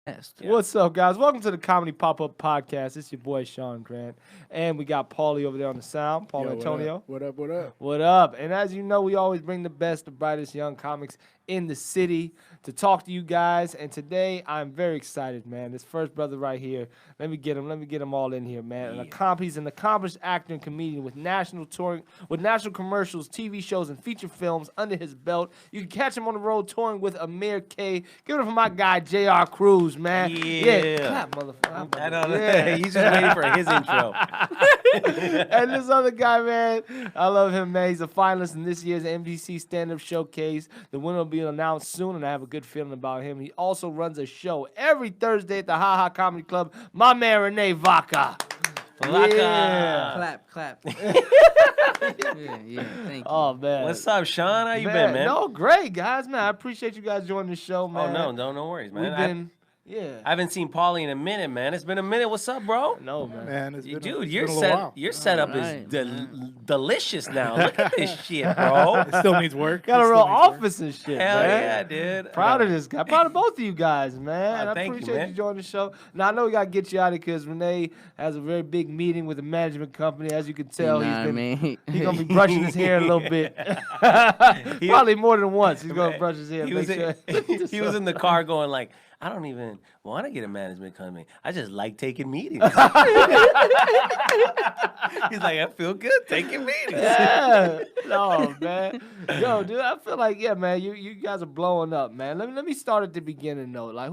Yeah. What's up, guys? Welcome to the Comedy Pop-Up Podcast. It's your boy, Sean Grant. And we got Paulie over there on the sound. Paul Antonio. What up? What up? What up? And as you know, we always bring the best, the brightest young comics in the city to talk to you guys. And today, I'm very excited, man. This first brother right here, let me get him all in here, man. He's an accomplished actor and comedian with national touring, with national commercials, TV shows, and feature films under his belt. You can catch him on the road touring with Amir K. Give it up for my guy, J.R. Cruz, man. Yeah. Clap, motherfucker. I don't know. He's just waiting for his intro. And this other guy, man, I love him, man. He's a finalist in this year's MDC Stand-Up Showcase. The winner will be announced soon, and I have a good feeling about him. He also runs a show every Thursday at the Ha Ha Comedy Club. My man, Rene Vaca. Vaca. Yeah. Clap. yeah, thank you. Oh, man. What's up, Sean? How you been, man? No, great, guys, man. I appreciate you guys joining the show, man. Oh, no worries, man. We've been, I haven't seen Paulie in a minute, man. It's been a minute. What's up, bro? No, man. Man, it's been Dude, it's your been a little while. setup is delicious now. Look at this shit, bro. It still needs work. Got It a still real needs work. office and shit, Hell man. yeah, dude. Proud of this guy. Proud of both of you guys, man. I thank you, appreciate man. you joining the show. Now, I know we got to get you out of here because Rene has a very big meeting with the management company. As you can tell, he's going to be brushing his hair a little bit. Probably more than once. He's going to brush his hair. He was in the car going like, I don't even want to get a management company. I just like taking meetings. He's like, I feel good taking meetings. Yeah. No, man. Yo, dude, I feel like, yeah, man, you guys are blowing up, man. Let me start at the beginning, though. Like,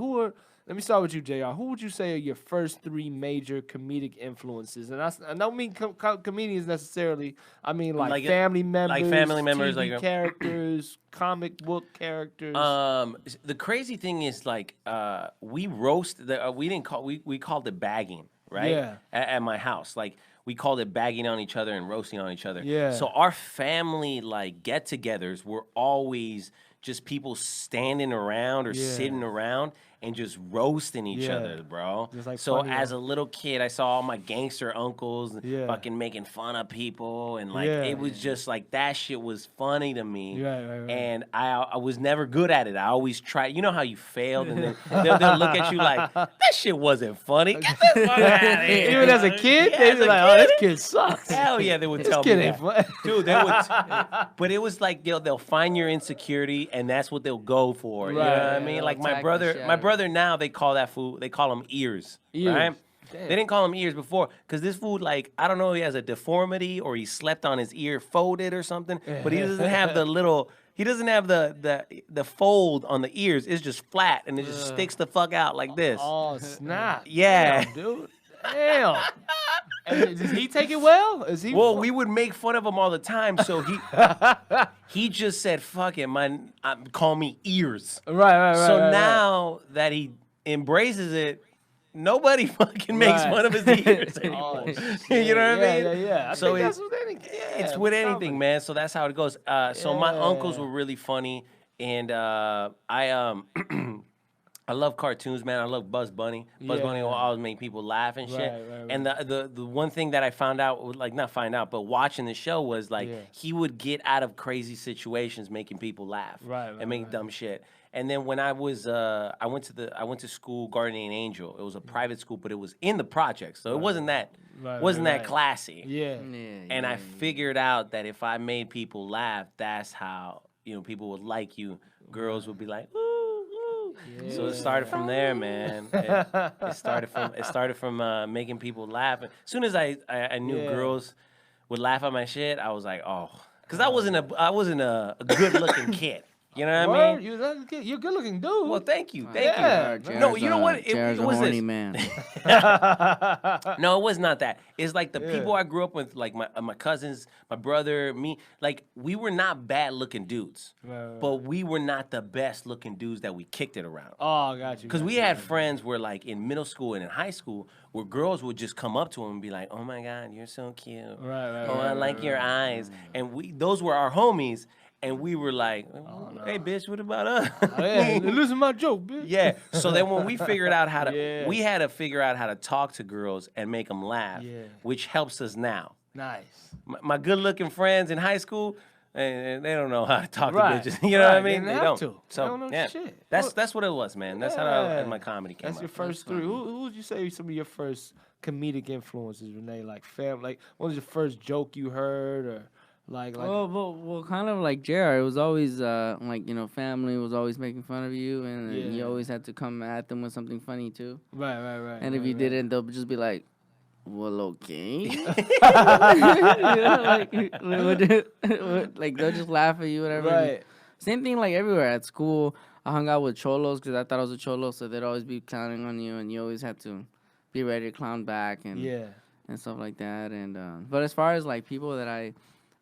let me start with you, JR. Who would you say are your first three major comedic influences? And I don't mean comedians necessarily. I mean like family members, TV like characters, comic book characters. The crazy thing is like we roast we called it bagging, right? Yeah. At my house, like we called it bagging on each other and roasting on each other. Yeah. So our family like get-togethers were always just people standing around or sitting around and just roasting each other, bro. Like so funny, as a little kid, I saw all my gangster uncles fucking making fun of people, and like it was just like that shit was funny to me. Right. And I was never good at it. I always tried. You know how you failed, and then they'll look at you like that shit wasn't funny. Get this fuck out of here. Even as a kid, Yeah, they'd as be a like, "Oh, this kid sucks." Hell yeah, they would This tell kid me ain't that. fun. Dude, they would. But it was like they'll find your insecurity, and that's what they'll go for. You know what I mean? Like my brother now, they call that food, they call them ears. Right? Damn. They didn't call him ears before because this food, like, I don't know, he has a deformity or he slept on his ear folded or something, but he doesn't have the fold on the ears. It's just flat and it just sticks the fuck out like this. Oh, snap. Yeah. Damn, dude. Damn. And does he take it well? Is he? Well, we would make fun of him all the time, so he just said, "Fuck it, man, call me ears." Right. So right. now that he embraces it, nobody fucking makes fun of his ears anymore. You know what I mean? Yeah. So think that's with anything. it's with anything, man. So that's how it goes. So my uncles were really funny, and I love cartoons, man. I love Bugs Bunny. Bugs Bunny will always make people laugh and shit. Right. And the one thing that I found out, like not find out, but watching the show was like he would get out of crazy situations making people laugh and make dumb shit. And then when I was I went to school, Guardian Angel. It was a private school, but it was in the projects, so it wasn't that that classy. Yeah. And I figured out that if I made people laugh, that's how people would like you. Girls would be like, ooh. So it started from there, man. It started from making people laugh. As soon as I knew girls would laugh at my shit, I was like, oh, because I wasn't a good looking kid. You know what I mean? You're a good looking dude. Well, thank you. Yeah. No, you know what? It was horny this. man. No, it was not that. It's like the people I grew up with, like my cousins, my brother, me. Like we were not bad looking dudes, but we were not the best looking dudes that we kicked it around. Oh, I got you. Because we had friends where, like in middle school and in high school, where girls would just come up to them and be like, "Oh my God, you're so cute. I like your eyes." And those were our homies. And we were like, hey, bitch, what about us? Listen to my joke, bitch. Yeah. So then when we figured out how to, we had to figure out how to talk to girls and make them laugh, which helps us now. Nice. My good-looking friends in high school, and they don't know how to talk Right. to bitches. You know what I Right, mean? they They have don't. to. So They don't know yeah, shit. that's what it was, man. That's how my comedy came That's up. your first three. Who would you say some of your first comedic influences, Rene? Like like what was your first joke you heard, or like Well, kind of like JR. It was always like, you know, family was always making fun of you, and then you Yeah. always had to come at them with something funny too. right. And if right, you right. didn't, they'll just be like, "Well, okay." You know, like they'll just laugh at you, whatever. and Right. Same thing like everywhere at school. I hung out with cholos because I thought I was a cholo, so they'd always be clowning on you, and you always had to be ready to clown back and Yeah. and stuff like that. And but as far as like people that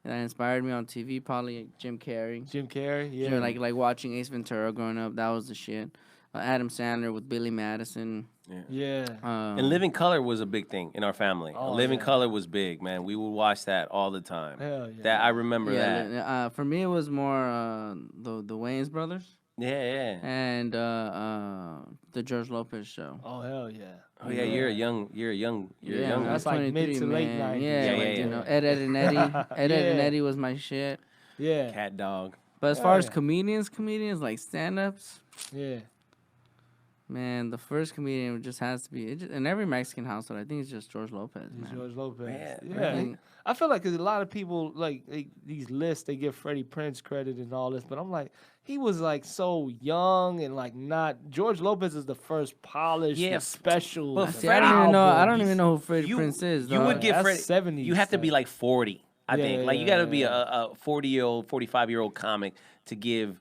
inspired me on TV, probably Jim Carrey. Jim Carrey. Yeah. Sure, like watching Ace Ventura growing up, that was the shit. Adam Sandler with Billy Madison. Yeah. And Living Color was a big thing in our family. Oh, Living yeah. Color was big, man. We would watch that all the time. Hell yeah. That I remember that. For me, it was more the Wayans brothers Yeah. and the George Lopez show. Oh hell yeah. Oh yeah, you're a young. Man, That's I'm like mid 23, to late man. 90s. Yeah, Yeah, like, yeah, you yeah. know, Ed and Eddie. Ed and Yeah. Eddie was my shit. Yeah. Cat Dog. But as Yeah, far as yeah. comedians like stand-ups, Yeah. man, the first comedian just has to be in every Mexican household. I think it's just George Lopez, It's man. George Lopez. Man, Yeah. man. I feel like 'cause a lot of people like these lists, they give Freddie Prinze credit and all this, but I'm like, he was like so young and like not. George Lopez is the first polished, Yeah, special. but See, I don't even know. I album. don't even know who Freddie You- Prinze is. You dog. would give That's Freddie. 70s You have to be stuff. like 40. I Yeah, think. Like you yeah, got to be yeah. a 40-year-old, 45-year-old comic to give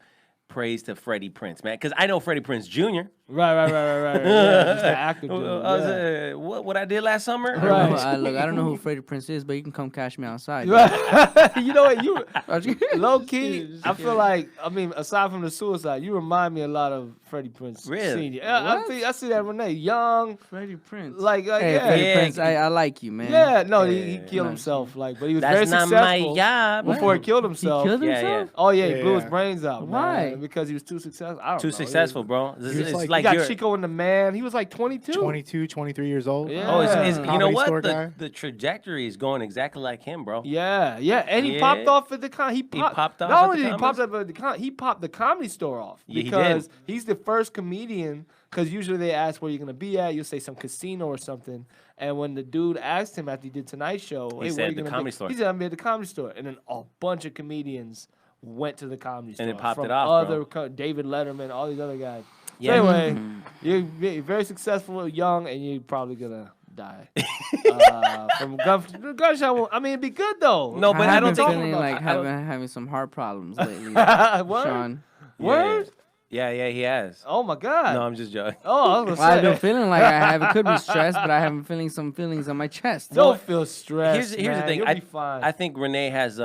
praise to Freddie Prinze, man. Because I know Freddie Prinze Jr. Right. Yeah, just the actor dude. Yeah. What I did last summer? Right. Look, I don't know who Freddie Prinze is, but you can come catch me outside. Right. You know what? You dog. low key. I feel like aside from the suicide, you remind me a lot of Freddie Prinze Really? Senior. Yeah, What? I see that Rene, young, Freddie Prinze. like Hey, yeah, Freddie Yeah. Prinze, I like you, man. yeah. No, he Yeah. killed himself. Like, but he was That's very not successful my job. before he killed He himself. killed Yeah, himself? Oh yeah, he blew his Yeah. brains out. Why? Man, because he was too successful. I don't Too know. successful, bro. was It's like- He like got you're. Chico and the Man. He was like 22. 22, 23 years old. Yeah. Oh, you know Comedy what? store guy. The trajectory is going exactly like him, bro. Yeah, and he Yeah. popped off at the he popped off Not at only the did he pop Comedy up at he popped the Comedy Store off Yeah, he because did. he's the first comedian. Because usually they ask where you're gonna be at, you'll say some casino or something. And when the dude asked him after he did Tonight Show, He hey, where said you the gonna Comedy be? Store. He said I'm at the Comedy Store, and then a bunch of comedians went to the Comedy Store. And it popped from it off, bro. other David Letterman, all these other guys. Yeah. So anyway, you're very successful, young, and you're probably gonna die from gunshot wound. I mean, it'd be good though. No, but I don't been think- feeling like I don't- having some heart problems lately, Word? Sean. Word? Yeah, he has. Oh my God. No, I'm just joking. Oh, I was Well, gonna I've been say. feeling like I have. It could be stress, but I have been feeling some feelings on my chest. Don't feel stressed. Here's the man. thing. You'll be fine. I think Rene has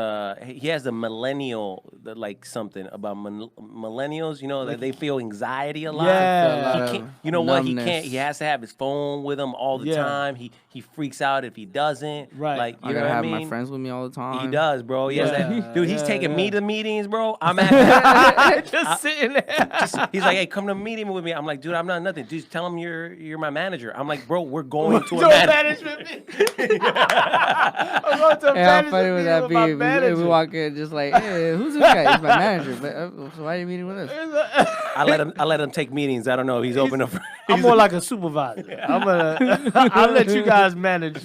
he has a millennial like something about millennials. You know that they feel anxiety a lot. Yeah. He can't, you know what? He Numbness. can't. He has to have his phone with him all the Yeah. time. He freaks out if he doesn't. Right. Like I you know gotta what I have mean? my friends with me all the time. He does, bro. He has Yeah. that. Dude, he's Yeah, taking me yeah. to meetings, bro. I'm at. Just sitting there. He's like, hey, come to a meeting with me. I'm like, dude, I'm not nothing. Dude, tell him you're my manager. I'm like, bro, we're going to a To a management. management meeting. I'm going to a Hey, how management funny would meeting that with be my if we manager. walk in just like, hey, who's this guy? He's my manager. But so why are you meeting with us? I let him take meetings. I don't know. He's open up. I'm more like a supervisor. I'll let you guys manage.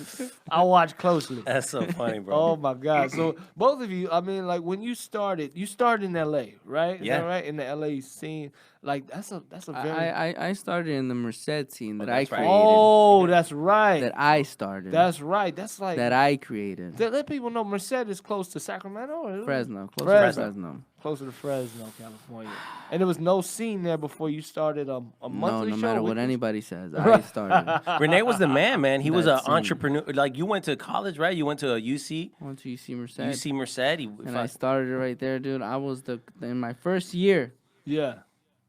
I'll watch closely. That's so funny, bro. Oh my God! So both of you, I mean, like when you started in L.A., right? Is Yeah. that right? In the L.A. scene, like that's a very. I started in the Merced scene that I that's right. created. Oh, that's right. That I started. That's right. That's like that I created. let people know Merced is close to Sacramento. Or Fresno, close Fresno. to Fresno. Closer to Fresno, California. And there was no scene there before you started a No, monthly no show. matter what weekly- anybody says, I started. Rene was the man. He was an That scene. entrepreneur. Like you went to college, right? You went to a UC, Went to UC Merced. UC Merced. And I started it right there, dude. I was in my first year Yeah.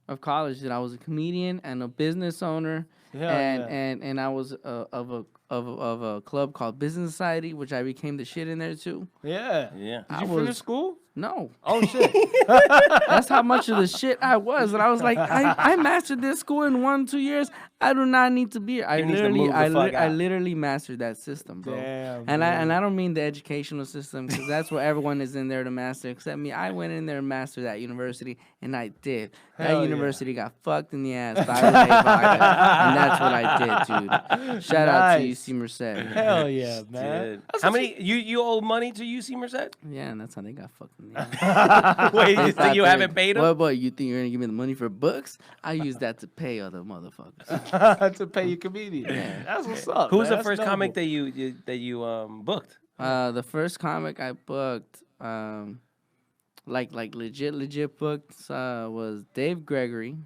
of college that I was a comedian and a business owner, Yeah. and I was of a club called Business Society, which I became the shit in there too. Yeah. yeah. Did you I finish was- school? No. Oh shit. That's how much of the shit I was. And I was like, I mastered this school in 1-2 years. I do not need to be here. You need to move the fuck I out. literally mastered that system, bro. Damn, and dude. I don't mean the educational system, because that's what everyone is in there to master except me. I went in there and mastered that university, and I did. Hell That yeah. university got fucked in the ass by Rene Vaca, and that's what I did, dude. Shout out to Nice. UC Merced. Hell yeah, man. Dude. How many you owe money to UC Merced? Yeah, and that's how they got fucked in the ass. Wait, They you thought think you they- haven't paid them? What, you think you're gonna give me the money for books? I use that to pay other motherfuckers. To pay your comedian. That's what's up. Who was man. the That's first comic noble. that you booked? The first comic I booked, like legit booked, was Dave Gregory,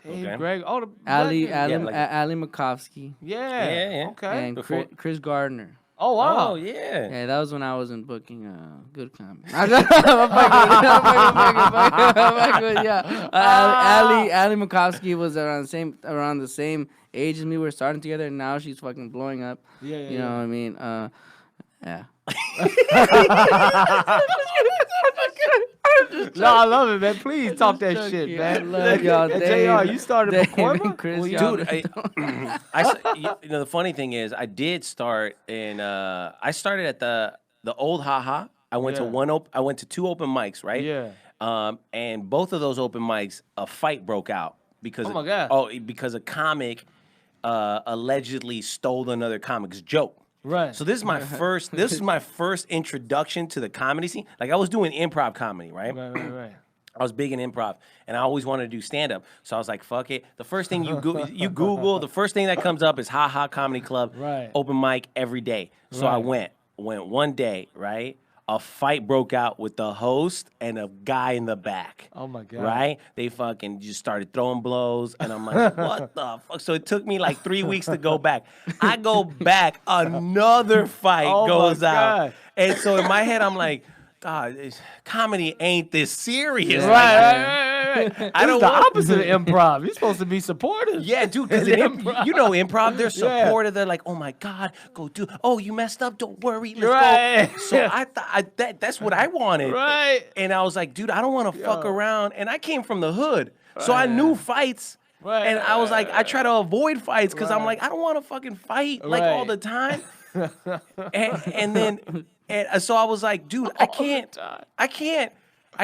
Dave Okay. Greg. Oh, the Ali black dude. like- Ali Makovsky, Yeah. Yeah. Okay. and Before- Chris Gardner. Oh wow. Oh yeah. Yeah, that was when I wasn't booking good comics. I'm fucking with, yeah. Ali Makovsky was around the same age as me. We were starting together, and now she's fucking blowing up. Yeah. You know what I mean? Yeah. No, I love it, man. Please talk that joking. shit, I man. love y'all. Hey, Dave- JR, you started Dave performing? and Chris, Well, y'all Dude, the funny thing is, I did start in. I started at the old haha. I went to Yeah. I went to 2 open mics, right? Yeah. And both of those open mics, a fight broke out because Oh, my God. because a comic allegedly stole another comic's joke. Right. So this is my first. This is my first introduction to the comedy scene. Like I was doing improv comedy, right? Right. I was big in improv, and I always wanted to do stand up. So I was like, "Fuck it." The first thing you Google, the first thing that comes up is Ha Ha Comedy Club, Right. open mic every day. So I Right. went one day, right? A fight broke out with the host and a guy in the back. Oh my God. Right? They fucking just started throwing blows, and I'm like, what the fuck? So it took me like 3 weeks to go back. I go back, another fight Oh my goes out. God. And so in my head, I'm like, God, comedy ain't this serious. Right. Like, This I don't is the want- opposite of improv. You're supposed to be supportive. Yeah, dude, because you know improv, they're supportive. They're like, oh my God, go do. Oh, you messed up. Don't worry. Let's Right. go. So I thought that's what I wanted. Right. And I was like, dude, I don't want to fuck around. And I came from the hood, so I knew fights. Right. And I was like, I try to avoid fights because I'm like, I don't want to fucking fight like all Right. the time. and so I was like, dude, I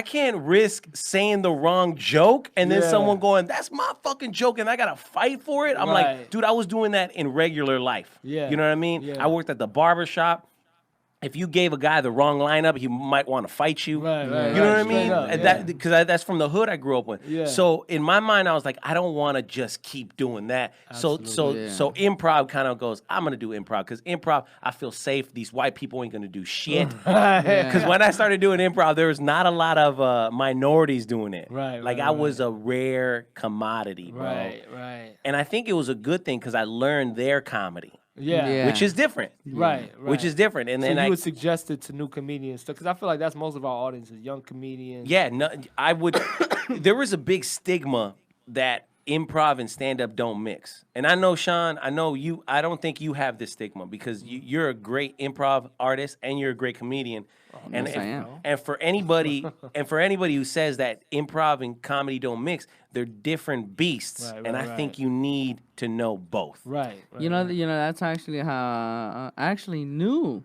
can't risk saying the wrong joke and then Yeah. someone going, that's my fucking joke and I gotta fight for it. I'm Right. like, dude, I was doing that in regular life. Yeah. You know what I mean? Yeah. I worked at the barber shop. If you gave a guy the wrong lineup, he might want to fight you. Right. You Right. know what I Straight mean? up, And yeah. because that's from the hood I grew up with. Yeah. So in my mind, I was like, I don't want to just keep doing that. So Absolutely. so improv kind of goes, I'm gonna do improv because improv, I feel safe. These white people ain't gonna do shit. Because when I started doing improv, there was not a lot of minorities doing it. Right, Like right, I was a rare commodity, bro. Right. And I think it was a good thing because I learned their comedy, Yeah. Yeah. which is different. Right. Which is different. And So then you I would suggest it to new comedians because I feel like that's most of our audience is young comedians. Yeah, no, I would. There was a big stigma that improv and stand up don't mix. And I know, Sean, I know you, I don't think you have this stigma because you're a great improv artist and you're a great comedian. And, yes, I am. and for anybody who says that improv and comedy don't mix, they're different beasts. Right, and I right, think right. you need to know both. Right. You know, that's actually how I actually knew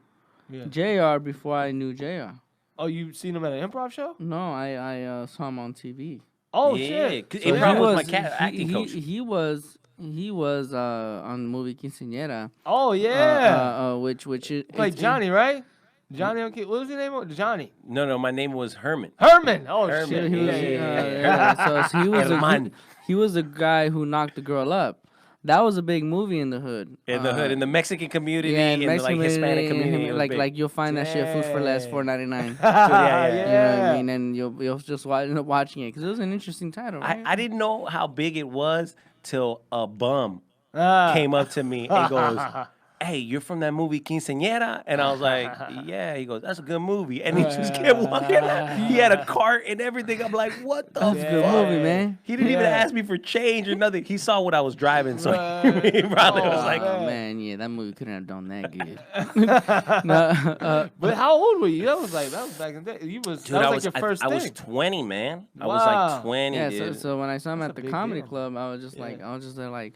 Yeah. JR before I knew JR. Oh, you seen him at an improv show? No, I saw him on TV. Oh Yeah, shit. 'cause So improv he was my acting coach. He was on the movie Quinceañera. Oh yeah. Which is Like Johnny, right? Johnny. Okay. What was his name? Johnny. No, my name was Herman. Herman. Oh Herman. shit. He was, Yeah. so he was Herman. he was the guy who knocked the girl up. That was a big movie in the hood. In the hood, in the Mexican community, Yeah, in the like Hispanic community. It was big. like you'll find that shit Foods for Less Dang. $4.99. yeah. You know what I mean? And you'll just end up watching it because it was an interesting title. Right? I didn't know how big it was till a bum Ah. came up to me and goes, hey, you're from that movie Quinceañera? And I was like, yeah. He goes, that's a good movie. And he just kept walking. He had a cart and everything. I'm like, what the That's a good movie, man. He didn't even ask me for change or nothing. He saw what I was driving, so he probably was like, oh man, yeah, that movie couldn't have done that good. No, But how old were you? That was back in the day. You was, dude, that was like your first I thing. was 20, man. I was Wow. like 20, yeah, dude. so when I saw him That's at a the big comedy deal. club, I was just there like,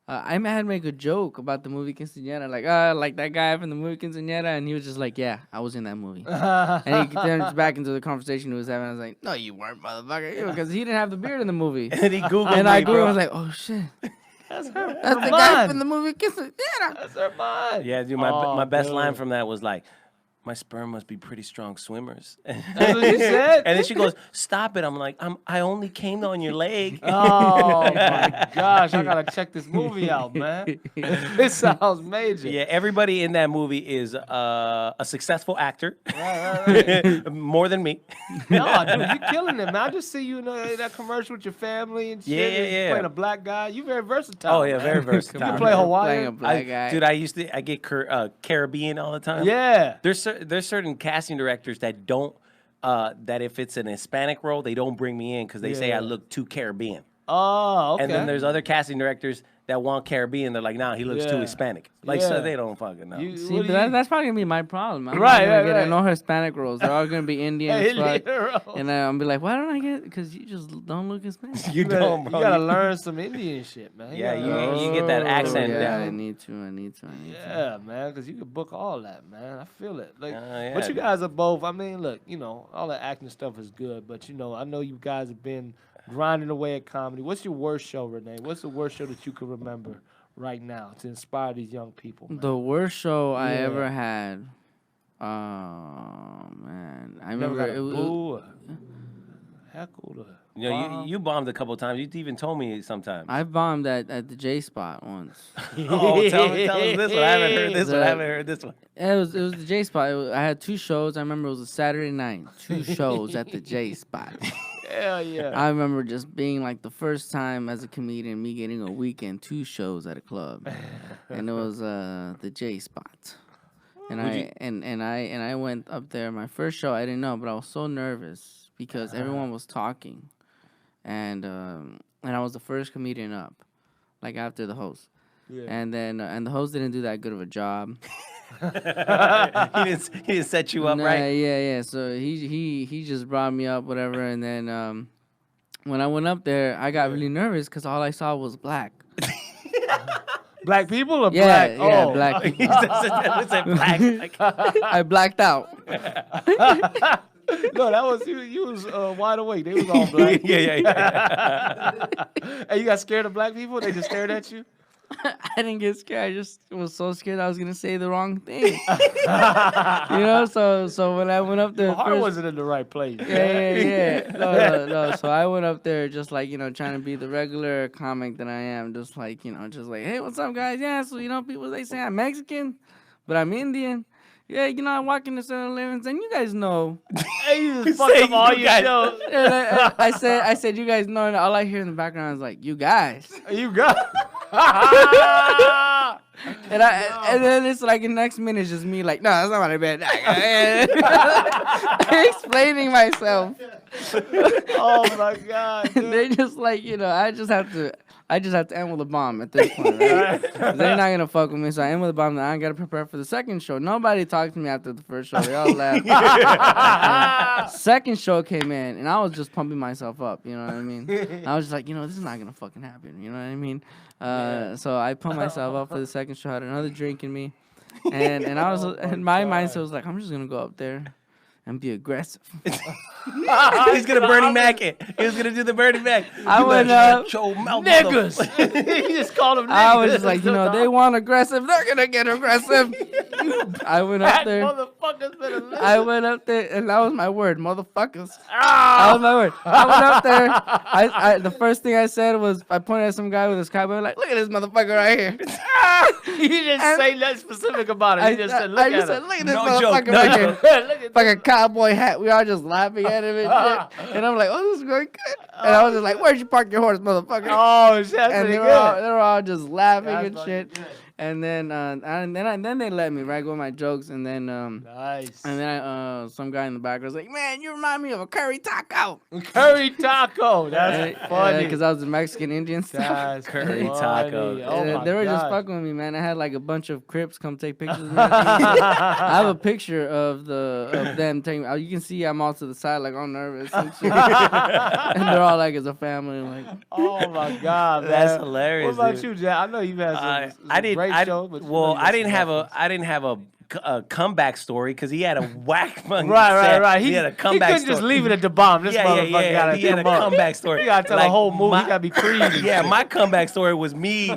I had to make a joke about the movie Quinceañera, like that guy from the movie Quinceañera, and he was just like, yeah, I was in that movie. And he turns back into the conversation he was having. I was like, no, you weren't, motherfucker, because he didn't have the beard in the movie. And he Googled And me, I Googled, bro. I was like, oh shit, That's her. that's the guy from the movie Quinceañera. That's her mind. Yeah, dude, my best line from that was like, my sperm must be pretty strong swimmers. That's what you said? And then she goes, stop it. I'm like, I only came on your leg. Oh my gosh, I gotta check this movie out, man. This sounds major. Yeah, everybody in that movie is a successful actor. Right. More than me. No, dude, you killing it, man. I just see you in that commercial with your family and shit. Yeah, and yeah. Playing a black guy. You very versatile. Oh, yeah, man. very You versatile. can play Playing a Hawaiian. black guy. Dude, I get Caribbean all the time. Yeah. There's certain casting directors that don't, that if it's an Hispanic role, they don't bring me in because they say I Yeah. look too Caribbean. Oh, okay. And then there's other casting directors that want Caribbean. They're like, nah, he looks too Yeah. Hispanic. Like, Yeah. so they don't fucking know. You- See, what but do that's probably gonna be my problem. I'm Right, not gonna right, get no Hispanic roles. They're all gonna be Indian as fuck. you And I'm be like, why don't I get? Because you just don't look Hispanic. You don't, bro. gotta learn some Indian shit, man. Yeah, gotta- you get that accent yeah, down. I need to. Yeah, man, because you can book all that, man. I feel it. Like, yeah. but you guys are both. I mean, look, all that acting stuff is good, but I know you guys have been grinding away at comedy. What's your worst show, Rene? What's the worst show that you can remember right now to inspire these young people? Man? The worst show I Yeah. ever had. Oh man, I Never remember got it a was. boo, or heckle, or You know, bomb? you bombed a couple times. You even told me sometimes. I bombed at the J spot once. Oh, tell us this one. I haven't heard this one. I The- haven't heard this one. It was the J spot. I had 2 shows. I remember it was a Saturday night. 2 shows at the J spot. Hell yeah. I remember just being like the first time as a comedian, me getting a weekend 2 shows at a club, and it was the J spot. And I went up there. My first show, I didn't know, but I was so nervous because everyone was talking, and I was the first comedian up, like after the host. Yeah. And then and the host didn't do that good of a job. he didn't set you up Nah, right. Yeah. So he just brought me up, whatever. And then when I went up there, I got really nervous because all I saw was black. Black people or Yeah, black? yeah, Oh. black He people. said black. Like, I blacked out. No, that was you was wide awake. They was all black. yeah. And you got scared of black people? They just stared at you? I didn't get scared. I just was so scared I was gonna say the wrong thing. So when I went up there, My heart first, wasn't in the right place. yeah. No. So I went up there just like trying to be the regular comic that I am, just like hey, what's up, guys? Yeah, so people they say I'm Mexican, but I'm Indian. Yeah, I walk into 7-Elevens, and you guys know. Hey, you just fucked up all you your guys- shows. And I said, you guys know, and all I hear in the background is like, you guys. You got. And then it's like the next minute it's just me like, no, that's not what I meant. Explaining myself. Oh my God. dude. They just like, I just have to end with a bomb at this point, right? 'Cause they're not gonna fuck with me, so I end with a bomb. Then I gotta prepare for the second show. Nobody talked to me after the first show. They all laughed. Second show came in, and I was just pumping myself up. You know what I mean? I was just like, this is not gonna fucking happen. You know what I mean? So I pumped myself up for the second show. Had another drink in me, and I was in my mindset was like, I'm just gonna go up there and be aggressive. He's gonna Bernie Mac it. He was gonna do the Bernie Mac. I went up, Shut your mouth, Niggas. He just called them niggas. I was just like, they want aggressive, they're gonna get aggressive. I went up Fat there. motherfuckers better listen. I went up there, and that was my word, motherfuckers. That was my word. I went up there. I the first thing I said was, I pointed at some guy with his cowboy, like, look at this motherfucker right here. You didn't And- say nothing specific about it. You just said, look I at just said, him. look at this No joke, motherfucker no right joke. here. Look at Fucking cowboy hat. We all just laughing at him and shit. And I'm like, oh, this is going good. And I was just like, where'd you park your horse, motherfucker? Oh, shit. That's And pretty they good. were all just laughing That's and fucking shit. good. And then then they let me go with my jokes, and then Nice. and then some guy in the back was like, "Man, you remind me of a curry taco." Curry taco. That's funny. Because I was a Mexican Indian. That's Curry funny. taco. Oh my They were just God. fucking with me, man. I had like a bunch of Crips come take pictures of me. I have a picture of them taking. You can see I'm all to the side, like all nervous and shit. And they're all like, as a family, like. Oh my God, man. That's hilarious. What about dude. you, Jack? I know you've had some I didn't. great shows, but I didn't have a comeback story because he had a whack fucking Right. set. He He had a comeback He couldn't story. just leave it at the bomb. This motherfucker gotta He had a come up. comeback story. He gotta tell the whole movie. He gotta be creative. Yeah, my comeback story was me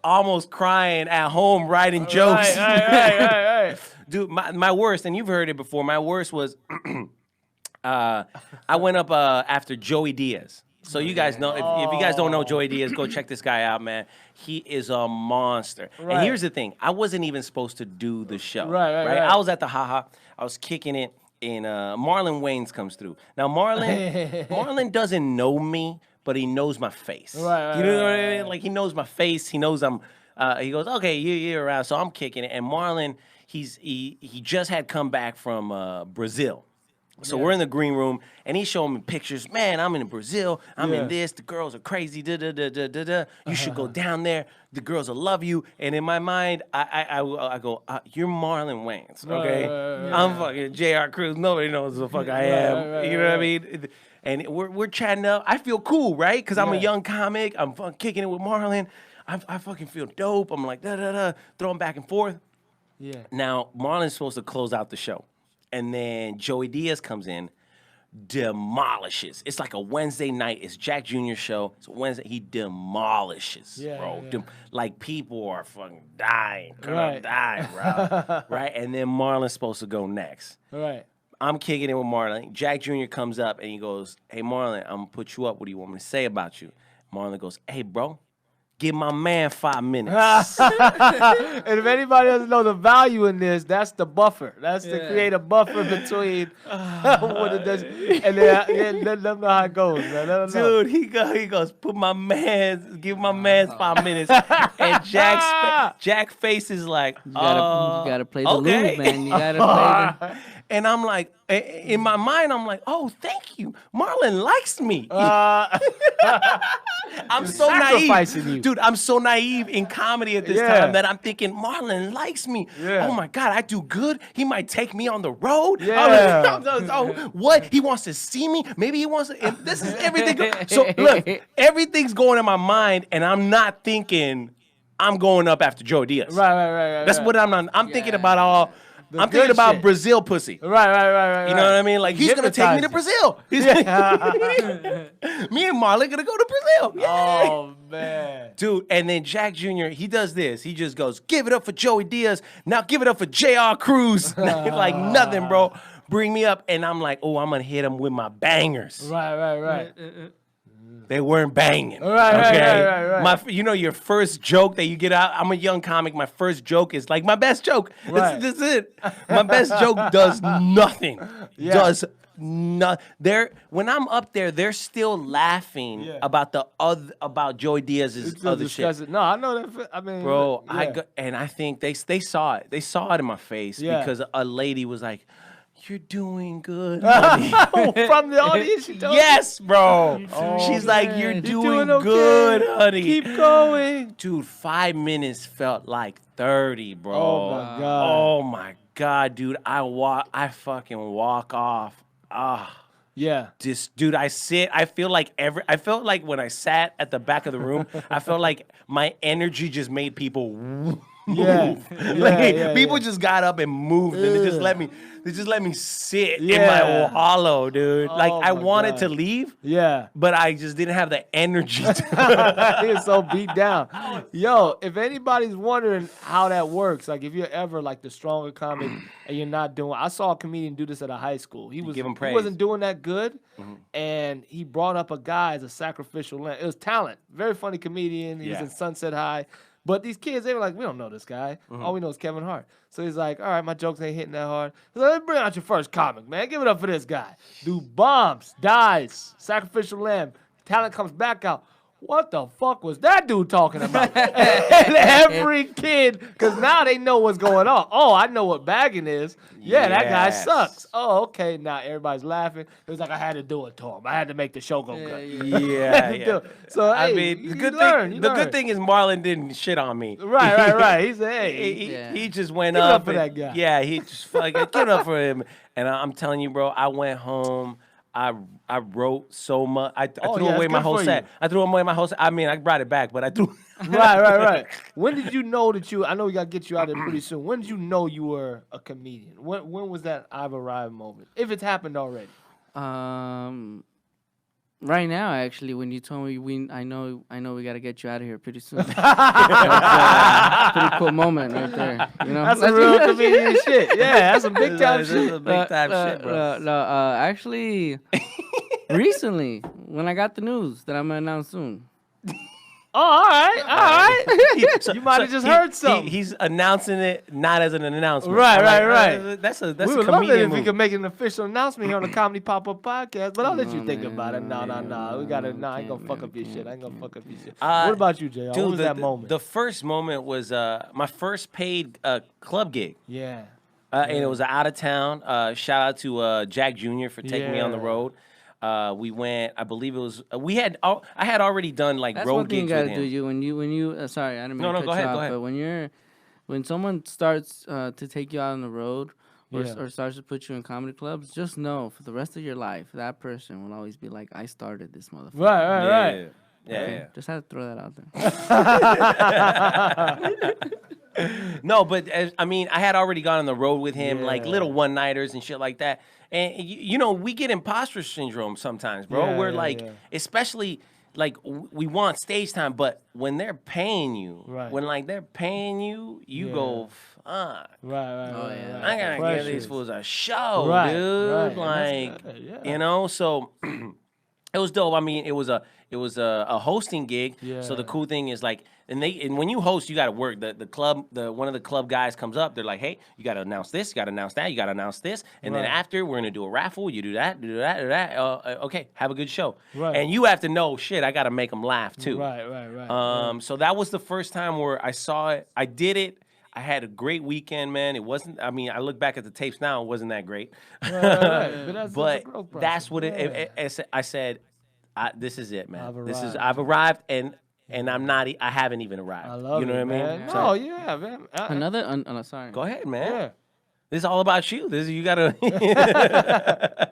almost crying at home writing jokes. Right. Dude, my worst, and you've heard it before. My worst was I went up after Joey Diaz. So you guys know, if you guys don't know Joey Diaz, go check this guy out, man. He is a monster. Right. And here's the thing. I wasn't even supposed to do the show. Right. I was at the Haha. I was kicking it, and Marlon Wayans comes through. Now, Marlon doesn't know me, but he knows my face. Right, You know what I right. mean? Like, he knows my face. He knows I'm, he goes, okay, you're around. So I'm kicking it. And Marlon, he just had come back from Brazil. So we're in the green room, and he's showing me pictures. Man, I'm in Brazil. I'm in this. The girls are crazy. You should go down there. The girls will love you. And in my mind, I go, you're Marlon Wayans, okay? Right. I'm fucking J.R. Cruz. Nobody knows who the fuck I am. Right, You know what I mean? And we're chatting up. I feel cool, right? Because I'm a young comic. I'm fucking kicking it with Marlon. I fucking feel dope. I'm like, throwing back and forth. Yeah. Now, Marlon's supposed to close out the show. And then Joey Diaz comes in, demolishes. It's like a Wednesday night. It's Jack Jr.'s show. It's a Wednesday. He demolishes, bro. Like, people are fucking dying. Dying, bro. Right? And then Marlon's supposed to go next. Right. I'm kicking it with Marlon. Jack Jr. comes up and he goes, hey, Marlon, I'm going to put you up. What do you want me to say about you? Marlon goes, hey, bro, give my man 5 minutes. And if anybody doesn't know the value in this, that's the buffer. That's to create a buffer between what it does. And then let them know how it goes, man. Let them know. Dude, he goes, give my man 5 minutes. And Jack's face is like, You gotta play the okay. loop, man. You gotta play the... And I'm like, in my mind, I'm like, oh, thank you. Marlon likes me. I'm so sacrificing naive. you. Dude, I'm so naive in comedy at this time that I'm thinking, Marlon likes me. Yeah. Oh my God, I do good. He might take me on the road. Yeah. Oh, what? He wants to see me? Maybe he wants to. And this is everything. So look, everything's going in my mind, and I'm not thinking I'm going up after Joe Diaz. Right. That's what I'm not. I'm thinking about all. I'm good thinking about shit. Brazil pussy. Right. You know what I mean? Like, he's going to take me to Brazil. Me and Marlon going to go to Brazil. Yeah. Oh, man. Dude, and then Jack Jr., he does this. He just goes, give it up for Joey Diaz. Now give it up for J.R. Cruz. Like, nothing, bro. Bring me up. And I'm like, oh, I'm going to hit him with my bangers. Right. They weren't banging. Right. You know, your first joke that you get out. I'm a young comic. My first joke is like my best joke. Right. This is it. My best joke does nothing. Does not. When I'm up there, they're still laughing about Joey Diaz's other shit. No, I know that. I mean, Bro, I think they saw it. They saw it in my face because a lady was like, you're doing good, honey. From the audience, she told Yes, bro. Oh, She's like, man. you're doing doing good, okay. honey. Keep going. Dude, 5 minutes felt like 30, bro. Oh, my God. Oh, my God, dude. I fucking walk off. Yeah. Dude, I feel like when I sat at the back of the room, I felt like my energy just made people move. People just got up and moved, and they just let me sit in my wallow, dude. Like, I wanted to leave, but I just didn't have the energy to. He was so beat down. Yo, if anybody's wondering how that works, like if you're ever like the stronger comic and you're not doing, I saw a comedian do this at a high school. He wasn't doing that good, and he brought up a guy as a sacrificial lamb. It was talent, very funny comedian. He was in Sunset High. But these kids, they were like, we don't know this guy. All we know is Kevin Hart. So he's like, all right, my jokes ain't hitting that hard. He's like, let's bring out your first comic, man. Give it up for this guy. Dude bombs, dies, sacrificial lamb. Talent comes back out. what the fuck was that dude talking about? And every kid, because now they know what's going on. Oh, I know what bagging is. Yeah, that guy Yes. sucks. Oh, okay. Now everybody's laughing. It was like I had to do it to him. I had to make the show go good. Yeah. So I hey, mean, you the good learn, thing. you The learn. good thing is Marlon didn't shit on me. Right. He said, hey. He just went Give it up up for and- that guy. Yeah, he just fucking give it up for him. And I'm telling you, bro, I went home. I wrote so much. I Oh, threw yeah, away it's my good whole for set. you. I threw away my whole set. I mean, I brought it back, but I threw. Right. When did you know that I know we got to get you out there pretty soon. When did you know you were a comedian? When was that I've arrived moment? If it's happened already. Right now, actually, when you told me I know we gotta get you out of here pretty soon. That's pretty cool moment right there. You know, That's a real comedian shit. Yeah, that's some big time This is shit. a big time shit, bro. Actually, recently when I got the news that I'm gonna announce soon. Oh, all right. You might have just heard something. He's announcing it not as an announcement. Right, I'm right. That's We a would love it comedian if we move. could make an official announcement here on the Comedy Pop-Up Podcast, but I'll let you No, think man, about it. No. We gotta. no, No, I ain't gonna can't, fuck man, up your shit. can't, I ain't gonna fuck up your shit. Uh, What about you, JR? What Dude, was that moment? The first moment was my first paid club gig. Yeah. And it was out of town. Shout out to Jack Jr. for taking me on the Yeah. road. We went. I believe it was. I had already done like That's road one thing you gigs gotta with do. him. When you sorry, I didn't mean No, to cut go you ahead, off, go ahead. but when someone starts to take you out on the road or, Yeah. or starts to put you in comedy clubs, just know for the rest of your life that person will always be like, I started this motherfucker. Right. Yeah. Just had to throw that out there. No, but I mean, I had already gone on the road with him, like Yeah. little one-nighters and shit like that. And you know, we get imposter syndrome sometimes, bro. Yeah, We're yeah, like, yeah. especially like we want stage time, but when they're paying you, Right. when like they're paying you, you Yeah. go, fuck. yeah. Right. I gotta give Precious. these fools a show, Right, dude. right, and Like, that's good, yeah. you know, so it was dope. I mean, it was a hosting gig. So the Yeah. cool thing is like, and when you host, you got to work. The club, one of the club guys comes up. They're like, hey, you got to announce this, you got to announce that, you got to announce this, and then Right. after we're gonna do a raffle. You do that. Okay, have a good show. Right. And you have to know, shit, I got to make them laugh too. Right. So that was the first time where I saw it. I did it. I had a great weekend, man. It wasn't. I mean, I look back at the tapes now. It wasn't that great. But But a growth that's process. what Yeah. I said. This is it, man. I've I've arrived, and I'm not. I haven't even arrived. I love you know it, what I mean? man. So, No, yeah, man. Sorry. go ahead, man. Yeah. This is all about you. This you gotta.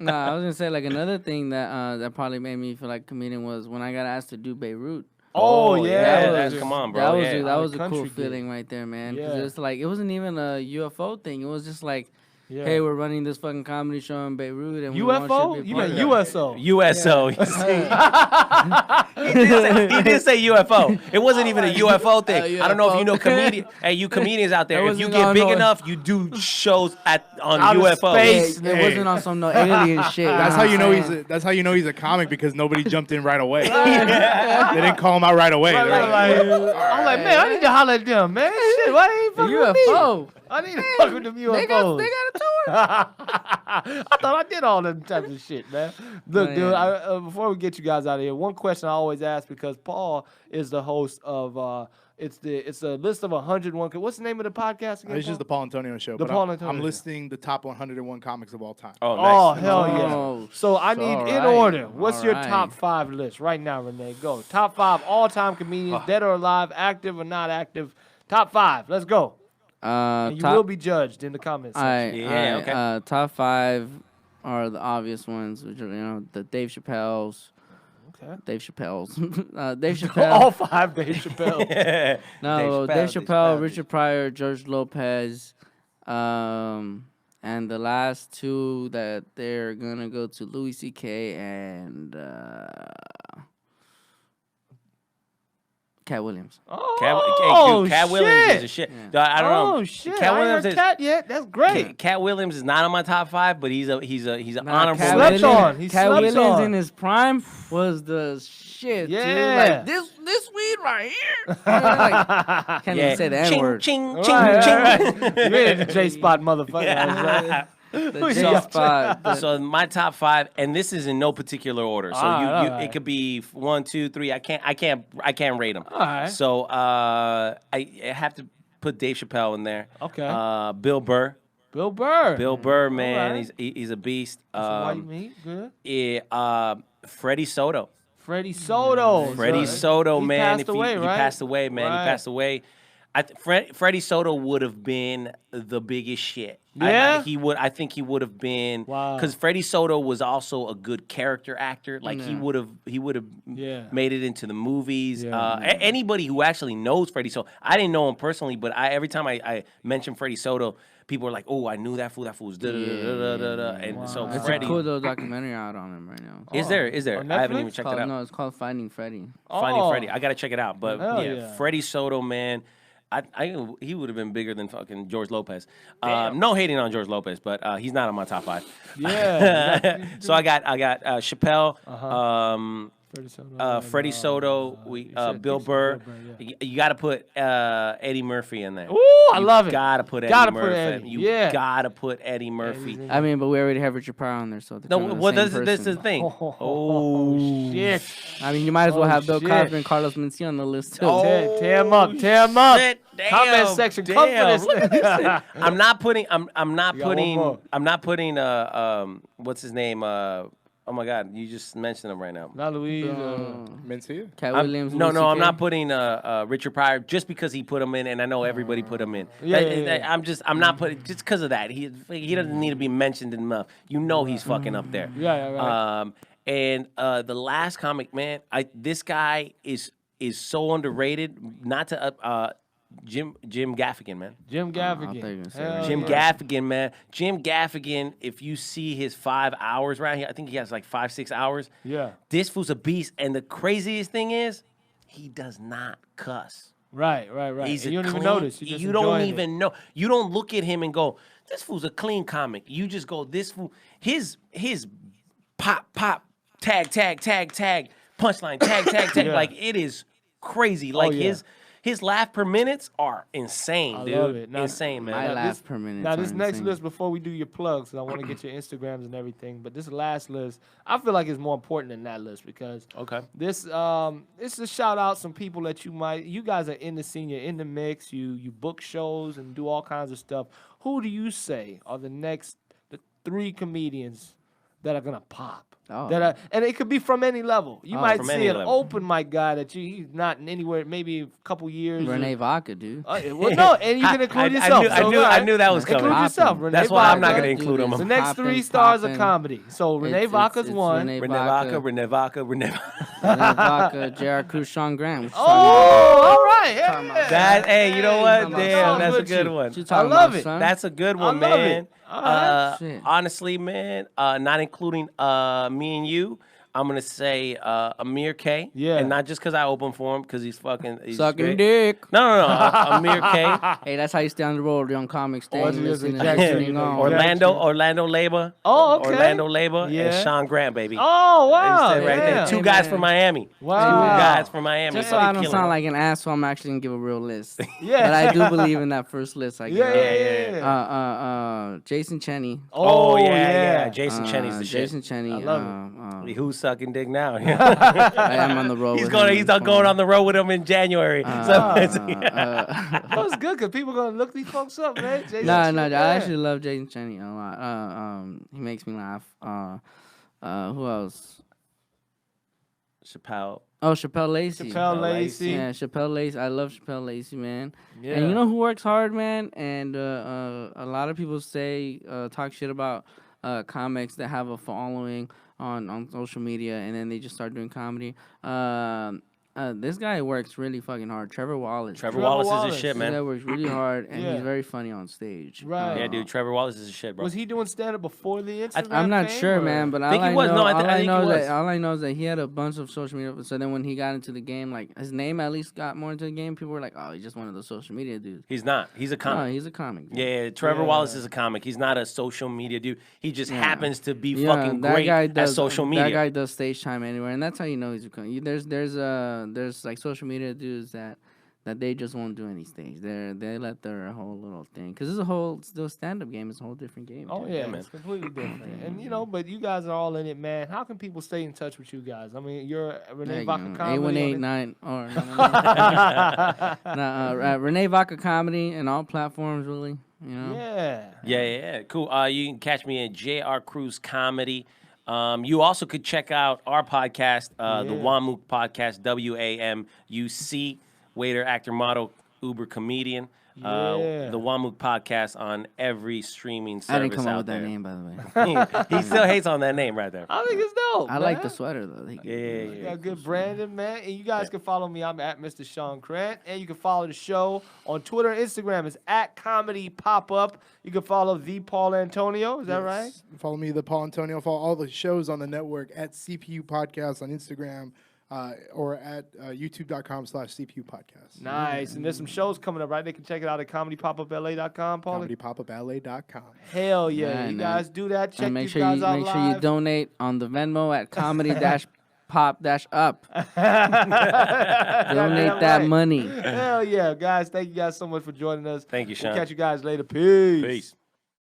No, I was gonna say like another thing that probably made me feel like comedian was when I got asked to do Beirut. Oh, yeah. that's come on, bro. That was yeah. that was a Country cool gig. feeling right there, man. 'Cause Yeah. it's like it wasn't even a UFO thing. It was just like, Yeah. hey, we're running this fucking comedy show in Beirut, and we want UFO? you to be You a part meant of it. USO. USO. You see? he did say UFO. It wasn't even a UFO thing. I don't know if you know comedian. Hey, you comedians out there, That if you wasn't get on big no- enough, you do shows on Outer UFO. space. It wasn't on some no alien shit. That's how you know he's a comic because nobody jumped in right away. They didn't call him out right away. They're like, I'm like, man, I need to holler at them, man. Shit, why they ain't fucking with me? UFO. I need to fuck with them UFOs. They got a tour. I thought I did all them types of shit, man. Look, Oh, dude, yeah. before we get you guys out of here, one question I always ask because Paul is the host of it's a list of 101. What's the name of the podcast again? it's just the Paul Antonio show. The but Paul Antonio I'm show. listing the top 101 comics of all time. Oh, Oh, nice. hell yeah. Oh, So I need, in alright, order, what's your alright. top 5 list right now, Rene? Go. Top 5 all-time comedians, dead or alive, active or not active. Top 5. Let's go. And you top, will be judged in the comments section. Yeah, okay. Top 5 are the obvious ones, which are the Dave Chappelle's. Okay. Dave Chappelle's. Dave All Chappelle. 5 Dave Chappelle. No, Dave Dave Chappelle, Chappelle, Richard Pryor, George Lopez, and the last 2 that they're gonna go to Louis C.K. and Cat Williams. Oh, Cat Williams is a shit. I don't know. Oh shit! Cat I ain't Williams heard is. Cat yet. That's great. Cat Williams is not on my top 5, but he's an honorable. Cat Slept Williams, on. He Cat slept Williams on. in his prime was the shit. Yeah. Dude. Like this weed right here. Can't even say the N Ching, word. ching, Right, ching, right, ching. right. You ain't the J Spot motherfucker. Yeah. The J spot. So my top 5, and this is in no particular order. So Alright. it could be 1, 2, 3. I can't rate them. All right. So I have to put Dave Chappelle in there. Okay. Bill Burr. Bill Burr. Bill Burr, man, Alright. he's a beast. White meat. Good. Freddie Soto. Freddie Soto. Freddie Soto, he man. Passed away, he right? passed away, man. Right. He passed away. Freddie Soto would have been the biggest shit. Yeah? I think he would have been. Wow. Because Freddie Soto was also a good character actor. Like he would have Yeah. made it into the movies. Yeah. Anybody who actually knows Freddie Soto, I didn't know him personally, but every time I mention Freddie Soto, people are like, "Oh, I knew that fool. That fool was da da da da da." And so It's Freddie, a cool little documentary out on him right now. is there? On I haven't Netflix? even checked it out. No, it's called Finding Freddie. Finding Freddie. I gotta check it out. But Hell yeah, yeah. Freddie Soto, man. He would have been bigger than fucking George Lopez. No hating on George Lopez, but he's not on my top 5. Yeah. So I got Chappelle, Freddie Soto. Freddie and, Soto, Bill Burr. yeah. You got to put Eddie Murphy in there. Ooh, I love it. Gotta put Eddie Gotta put Murphy. Eddie, You yeah. gotta put Eddie Murphy. I mean, but we already have Richard Pryor on there, so they're No, kind of the well, same this is the person. thing. Oh, shit. I mean, you might as well Oh, have Bill shit. Cosby and Carlos Mencia on the list too. Tear him up. Tear him up. Shit, damn, Comment section. Come for damn. this. Look at this thing. I'm not putting. What's his name? Oh my God, you just mentioned him right now. Not Louise. Mencia? Cat Williams. No, Louis I'm CK. not putting Richard Pryor just because he put him in, and I know everybody put him in. Yeah. I'm not putting just because of that. He doesn't need to be mentioned enough. You know he's fucking up there. Yeah, right. And the last comic, man, this guy is so underrated. Not to Jim Gaffigan, man. Jim thought you were Gaffigan. gonna say Hell Jim yeah. Gaffigan, man. Jim Gaffigan, if you see his 5 hours right here, I think he has like 5-6 hours. Yeah. This fool's a beast. And the craziest thing is, he does not cuss. Right. He's And you a don't even clean- notice. You just you don't enjoying it. even know. You don't look at him and go, this fool's a clean comic. You just go, this fool, his pop, tag, punchline, tag. Yeah. Like, it is crazy. Like, yeah. his laugh per minutes are insane, I dude. love it. Now- Insane, My man. laugh per minute. Now, this are next insane. list, before we do your plugs, 'cause I want to get your Instagrams and everything, but this last list, I feel like it's more important than that list because Okay. this is a shout out some people that you guys are in the scene, you're in the mix, you book shows and do all kinds of stuff. Who do you say are the 3 comedians that are gonna pop? Oh. And it could be from any level. You might from see any an level. open mic guy that he's not in anywhere, maybe a couple years. Rene Vaca, dude. Well, no, and you can include yourself. I knew that was coming. Include yourself. Poppin'. Rene That's why I'm not Vaca. going to include him. The next Poppin', 3 stars of poppin'. comedy. So Rene Vaca's one. Rene Rene Vaca. Rene Vaca, J.R. Cruz, Sean Graham. Oh, all right. Yeah. That, hey, you know what? I'm Damn, that's a with good you. one. What you I talking love about, it. son? That's a good I one, love man. it. All right. Shit. Honestly, man, not including me and you, I'm gonna say Amir K. Yeah. And not just because I opened for him, because he's Sucking great. dick. No, Amir K. Hey, that's how you stay on the road, young comics. Stay What you just listening, say, Jackson, listening on. Orlando Labor. Oh, okay. Orlando Labor Yeah. and Sean Grant, baby. Oh, wow. Right there. Yeah. 2 Hey, guys man. from Miami. Wow. 2 guys from Miami. Just so I don't sound like an asshole, I'm actually gonna give a real list. Yeah. But I do believe in that first list. I Yeah, give. yeah. Jason Cheney. Oh, yeah. Jason Cheney's the shit. Jason Cheney. I love Who's sucking dick now? I am on the road. He's with going. him. He's going on the road with him in January. That was good because people going to look these folks up, man. Jason No, Cheney, I yeah. actually love Jason Cheney a lot. He makes me laugh. Who else? Chappelle. Oh, Chappelle Lacey. Chappelle Lacey. Yeah, Chappelle Lacey. I love Chappelle Lacey, man. Yeah. And you know who works hard, man? And a lot of people talk shit about comics that have a following on social media, and then they just start doing comedy. This guy works really fucking hard. Trevor Wallace. Trevor Wallace is his shit, This guy man. works really hard, and Yeah. he's very funny on stage. Right. Yeah, dude. Trevor Wallace is his shit, bro. Was he doing stand up before the Instagram? I'm not fame, sure, or- man, but Think he was. No, I think he was. all I know is that he had a bunch of social media. So then when he got into the game, like his name at least got more into the game. People were like, "Oh, he's just one of those social media dudes." He's not. He's a No, comic. he's a comic. dude. Yeah, Trevor Yeah. Wallace is a comic. He's not a social media dude. He just Yeah. happens to be Yeah, fucking that great guy at does, social That media. guy does stage time anywhere, and that's how you know he's a comic. There's like social media dudes that that they just won't do any stage. They let their whole little thing, because it's a whole still stand-up game. It's a whole different game. Oh dude. yeah, man. it's completely different. And you know, but you guys are all in it, man. How can people stay in touch with you guys? I mean, you're Rene Vaca Comedy. 8189 or Rene Vaca Comedy and all platforms, really. You know. Yeah. Cool. You can catch me at JR Cruz Comedy. You also could check out our podcast, the WAMUC podcast, WAMUC, waiter, actor, model, Uber comedian. The WAMUC podcast on every streaming service I didn't come up out with there. that name, by the way. He still hates on that name right there. I think it's dope. I like the sweater though. You got good branding, man. And you guys can follow me. I'm at Mr. Sean Grant. And you can follow the show on Twitter and Instagram. It's at Comedy Pop-Up. You can follow the Paul Antonio. Is that right? Follow me, the Paul Antonio. Follow all the shows on the network at CPU Podcast on Instagram or at youtube.com/CPU Podcast. Nice. And there's some shows coming up, right? They can check it out at comedypopup.la.com, Paul. comedypopup.la.com. Hell yeah. Yeah, You man. guys do that. Check And these guys out make live. sure you donate on the Venmo at comedy-pop-up. Donate that money. Hell yeah. Guys, thank you guys so much for joining us. Thank you, Sean. We'll catch you guys later. Peace. Peace.